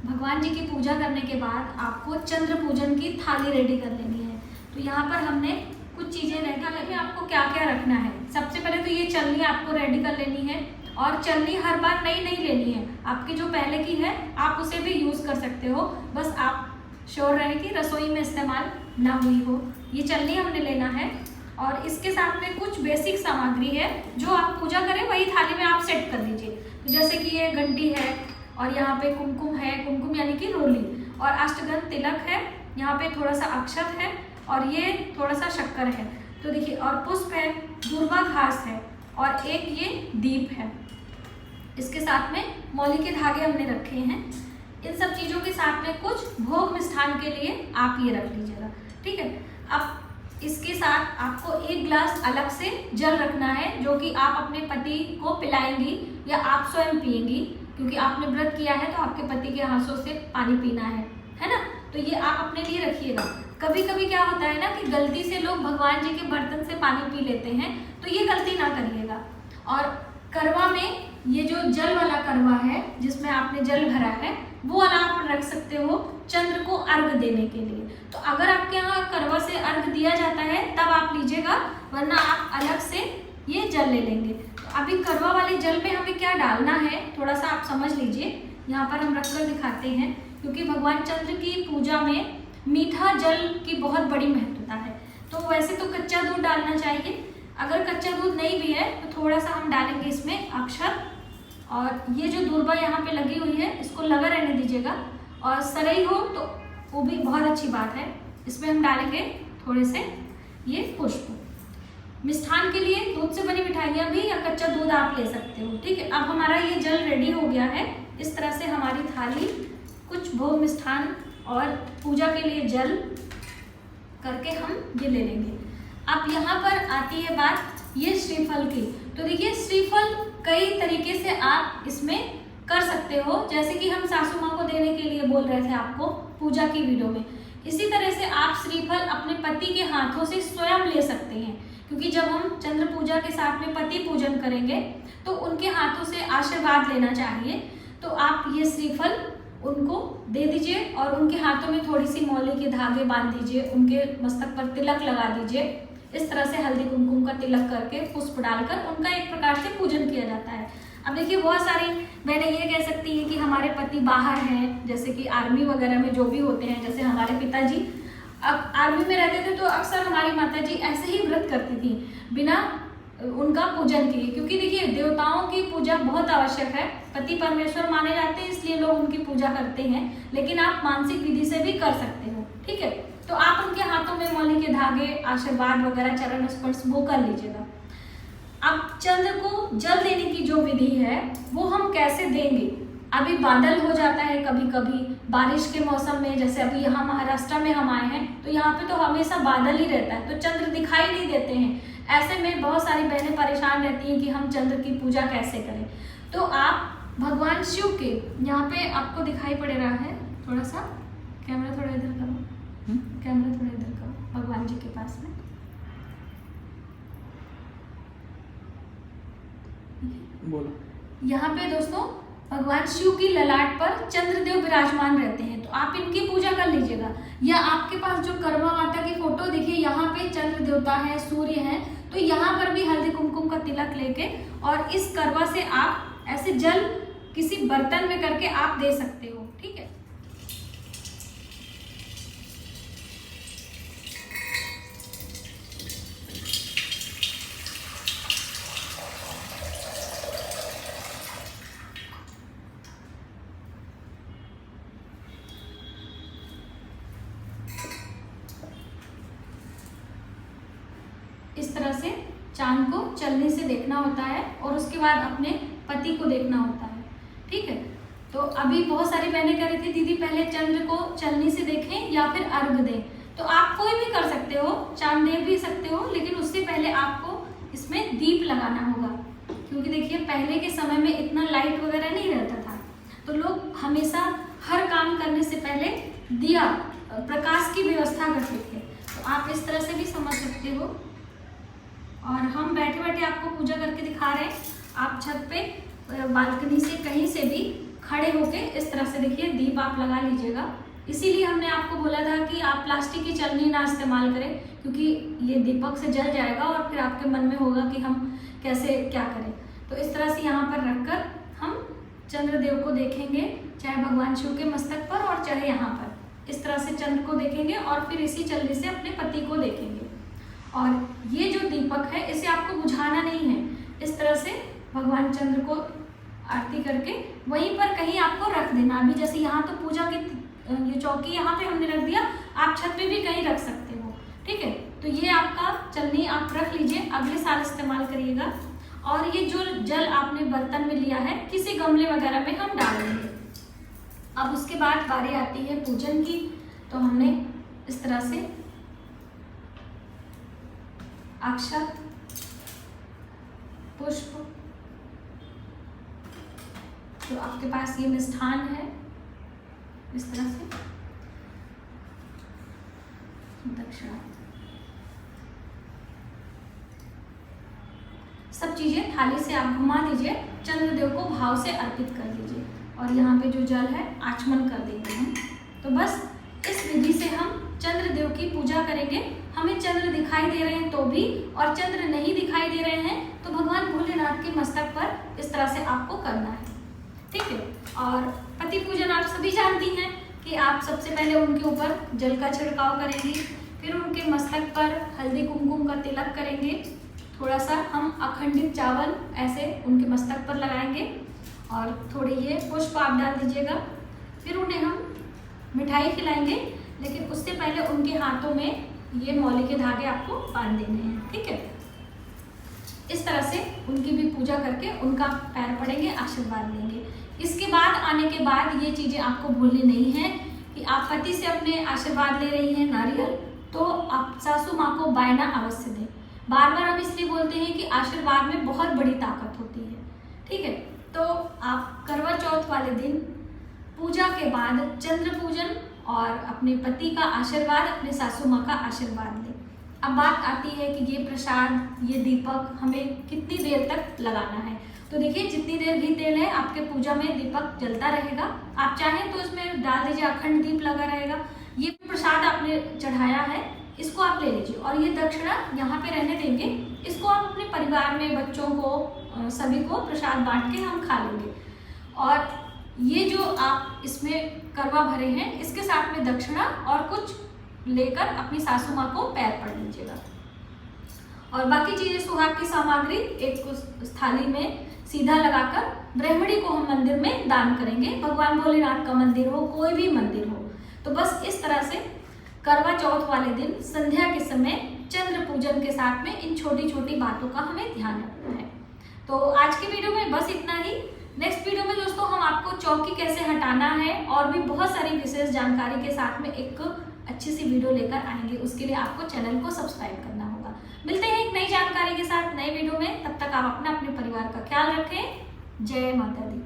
भगवान जी की पूजा करने के बाद आपको चंद्र पूजन की थाली रेडी कर लेनी है। तो यहाँ पर हमने कुछ चीज़ें रेडी करके आपको क्या क्या रखना है। सबसे पहले तो ये चलनी आपको रेडी कर लेनी है, और चलनी हर बार नई नहीं लेनी है। आपकी जो पहले की है आप उसे भी यूज़ कर सकते हो, बस आप श्योर रहे कि रसोई में इस्तेमाल ना हुई हो। ये चलनी हमने लेना है, और इसके साथ में कुछ बेसिक सामग्री है जो आप पूजा करें वही थाली में आप सेट कर दीजिए। तो जैसे कि ये घंटी है, और यहाँ पे कुमकुम है, कुमकुम यानी कि रोली, और अष्टगंध तिलक है, यहाँ पे थोड़ा सा अक्षत है, और ये थोड़ा सा शक्कर है। तो देखिए, और पुष्प है, दूर्वा घास है, और एक ये दीप है। इसके साथ में मौली के धागे हमने रखे हैं। इन सब चीज़ों के साथ में कुछ भोग मिष्ठान के लिए आप ये रख लीजिएगा, ठीक है। अब इसके साथ आपको 1 गिलास अलग से जल रखना है, जो कि आप अपने पति को पिलाएंगी या आप स्वयं पिएंगी, क्योंकि आपने व्रत किया है तो आपके पति के हाथों से पानी पीना है ना। तो ये आप अपने लिए रखिएगा। कभी कभी क्या होता है ना कि गलती से लोग भगवान जी के बर्तन से पानी पी लेते हैं, तो ये गलती ना करिएगा। और करवा में ये जो जल वाला करवा है जिसमें आपने जल भरा है, वो वाला आप रख सकते हो चंद्र को अर्घ देने के लिए। तो अगर आपके यहाँ करवा से अर्घ दिया जाता है तब आप लीजिएगा, वरना आप अलग से ये जल ले लेंगे। तो अभी करवा वाले जल में हमें क्या डालना है थोड़ा सा आप समझ लीजिए। यहाँ पर हम रखकर दिखाते हैं, क्योंकि भगवान चंद्र की पूजा में मीठा जल की बहुत बड़ी महत्वता है। तो वैसे तो कच्चा दूध डालना चाहिए, अगर कच्चा दूध नहीं भी है तो थोड़ा सा हम डालेंगे इसमें अक्षत, और ये जो दूर्वा यहाँ पे लगी हुई है इसको लगा रहने दीजिएगा। और सरई हो तो वो भी बहुत अच्छी बात है। इसमें हम डालेंगे थोड़े से ये पुष्प। मिष्ठान के लिए दूध से बनी मिठाइयाँ भी या कच्चा दूध आप ले सकते हो, ठीक है। अब हमारा ये जल रेडी हो गया है। इस तरह से हमारी थाली कुछ भोग मिष्ठान और पूजा के लिए जल करके हम ये ले लेंगे। अब यहाँ पर आती है बात ये श्रीफल की। तो देखिए, श्रीफल कई तरीके से आप इसमें कर सकते हो, जैसे कि हम सासू माँ को देने के लिए बोल रहे थे आपको पूजा की वीडियो में। इसी तरह से आप श्रीफल अपने पति के हाथों से स्वयं ले सकते हैं, क्योंकि जब हम चंद्र पूजा के साथ में पति पूजन करेंगे तो उनके हाथों से आशीर्वाद लेना चाहिए। तो आप ये श्रीफल उनको दे दीजिए, और उनके हाथों में थोड़ी सी मौली के धागे बांध दीजिए, उनके मस्तक पर तिलक लगा दीजिए। इस तरह से हल्दी कुमकुम का तिलक करके पुष्प डालकर उनका एक प्रकार से पूजन किया जाता है। अब देखिए, बहुत सारी बहनें ये कह सकती हैं कि हमारे पति बाहर हैं, जैसे कि आर्मी वगैरह में जो भी होते हैं, जैसे हमारे पिताजी अब आर्मी में रहते थे, तो अक्सर हमारी माताजी ऐसे ही व्रत करती थी बिना उनका पूजन किए, क्योंकि देखिए देवताओं की पूजा बहुत आवश्यक है। पति परमेश्वर माने जाते हैं इसलिए लोग उनकी पूजा करते हैं, लेकिन आप मानसिक विधि से भी कर सकते हो, ठीक है। तो आप उनके हाथों में मौली के धागे, आशीर्वाद वगैरह, चरण स्पर्श वो कर लीजिएगा। अब चंद्र को जल देने की जो विधि है वो हम कैसे देंगे। अभी बादल हो जाता है कभी कभी बारिश के मौसम में, जैसे अभी यहाँ महाराष्ट्र में हम आए हैं तो यहाँ पे तो हमेशा बादल ही रहता है, तो चंद्र दिखाई नहीं देते हैं। ऐसे में बहुत सारी बहनें परेशान रहती हैं कि हम चंद्र की पूजा कैसे करें। तो आप भगवान शिव के, यहाँ पे आपको दिखाई पड़ रहा है, थोड़ा सा कैमरा थोड़ा इधर करो, कैमरा थोड़ा इधर करो भगवान जी के पास में। बोलो। यहाँ पे दोस्तों भगवान शिव की ललाट पर चंद्रदेव विराजमान रहते हैं, तो आप इनकी पूजा कर लीजिएगा। या आपके पास जो कर्मा माता की फोटो देखिए, यहाँ पे चंद्र देवता है, सूर्य है, तो यहाँ पर भी हल्दी कुमकुम का तिलक लेके और इस करवा से आप ऐसे जल किसी बर्तन में करके आप दे सकते हो, ठीक है। इस तरह से चांद को चलने से देखना होता है और उसके बाद अपने पति को देखना होता है, ठीक है। तो अभी बहुत सारी बहनें कह रही थी दीदी पहले चंद्र को चलने से देखें या फिर अर्घ दें। तो आप कोई भी कर सकते हो, चांद दे भी सकते हो, लेकिन उससे पहले आपको इसमें दीप लगाना होगा, क्योंकि देखिए पहले के समय में इतना लाइट वगैरह नहीं रहता था, तो लोग हमेशा हर काम करने से पहले दिया प्रकाश की व्यवस्था करते थे। तो आप इस तरह से भी समझ सकते हो। और हम बैठे बैठे आपको पूजा करके दिखा रहे हैं। आप छत पे बालकनी से कहीं से भी खड़े होके इस तरह से देखिए दीप आप लगा लीजिएगा। इसीलिए हमने आपको बोला था कि आप प्लास्टिक की चलनी ना इस्तेमाल करें, क्योंकि ये दीपक से जल जाएगा और फिर आपके मन में होगा कि हम कैसे क्या करें। तो इस तरह से यहाँ पर रखकर हम चंद्रदेव को देखेंगे, चाहे भगवान शिव के मस्तक पर और चाहे यहाँ पर इस तरह से चंद्र को देखेंगे और फिर इसी चलनी से अपने पति को देखेंगे। और ये जो दीपक है इसे आपको बुझाना नहीं है, इस तरह से भगवान चंद्र को आरती करके वहीं पर कहीं आपको रख देना। अभी जैसे यहाँ तो पूजा की ये चौकी यहाँ पे हमने रख दिया, आप छत पे भी कहीं रख सकते हो, ठीक है। तो ये आपका चलनी आप रख लीजिए, अगले साल इस्तेमाल करिएगा। और ये जो जल आपने बर्तन में लिया है किसी गमले वगैरह में हम डाल देंगे। अब उसके बाद बारी आती है पूजन की। तो हमने इस तरह से अक्षत, पुष्प, तो आपके पास ये मिष्ठान है इस तरह से, दक्षिणा, सब चीजें थाली से आप घुमा दीजिए, चंद्रदेव को भाव से अर्पित कर दीजिए और यहाँ पे जो जल है आचमन कर देंगे हम। तो बस इस विधि से हम चंद्रदेव की पूजा करेंगे। हमें चंद्र दिखाई दे रहे हैं तो भी, और चंद्र नहीं दिखाई दे रहे हैं तो भगवान भोलेनाथ के मस्तक पर इस तरह से आपको करना है, ठीक है। और पति पूजन आप सभी जानती हैं कि आप सबसे पहले उनके ऊपर जल का छिड़काव करेंगी, फिर उनके मस्तक पर हल्दी कुमकुम का तिलक करेंगे, थोड़ा सा हम अखंडित चावल ऐसे उनके मस्तक पर लगाएंगे और थोड़े ये पुष्प आप डाल दीजिएगा। फिर उन्हें हम मिठाई खिलाएंगे, लेकिन उससे पहले उनके हाथों में ये मौली के धागे आपको बांध देने हैं, ठीक है। इस तरह से उनकी भी पूजा करके उनका पैर पड़ेंगे, आशीर्वाद लेंगे। इसके बाद आने के बाद ये चीज़ें आपको भूलनी नहीं है कि आप पति से अपने आशीर्वाद ले रही हैं नारियल, तो आप सासू माँ को बायना अवश्य दें। बार बार हम इसलिए बोलते हैं कि आशीर्वाद में बहुत बड़ी ताकत होती है, ठीक है। तो आप करवा चौथ वाले दिन पूजा के बाद चंद्र पूजन और अपने पति का आशीर्वाद, अपने सासू माँ का आशीर्वाद लें। अब बात आती है कि ये प्रसाद, ये दीपक हमें कितनी देर तक लगाना है। तो देखिए जितनी देर भी तेल है आपके पूजा में दीपक जलता रहेगा। आप चाहें तो इसमें डाल दीजिए, अखंड दीप लगा रहेगा। ये प्रसाद आपने चढ़ाया है, इसको आप ले लीजिए और ये दक्षिणा यहाँ पे रहने देंगे। इसको आप अपने परिवार में बच्चों को सभी को प्रसाद बांट के हम खा लेंगे। और ये जो आप इसमें करवा भरे हैं इसके साथ में दक्षिणा और कुछ लेकर अपनी सासू माँ को पैर पड़ लीजिएगा। और बाकी चीजें सुहाग की सामग्री एक थाली में सीधा लगाकर ब्रह्मणी को हम मंदिर में दान करेंगे। भगवान भोलेनाथ का मंदिर हो, कोई भी मंदिर हो। तो बस इस तरह से करवा चौथ वाले दिन संध्या के समय चंद्र पूजन के साथ में इन छोटी छोटी बातों का हमें ध्यान रखना है। तो आज की वीडियो में बस इतना ही। नेक्स्ट वीडियो में दोस्तों हम आपको चौकी कैसे हटाना है और भी बहुत सारी विशेष जानकारी के साथ में एक अच्छी सी वीडियो लेकर आएंगे। उसके लिए आपको चैनल को सब्सक्राइब करना होगा। मिलते हैं एक नई जानकारी के साथ नए वीडियो में। तब तक आप अपने परिवार का ख्याल रखें। जय माता दी।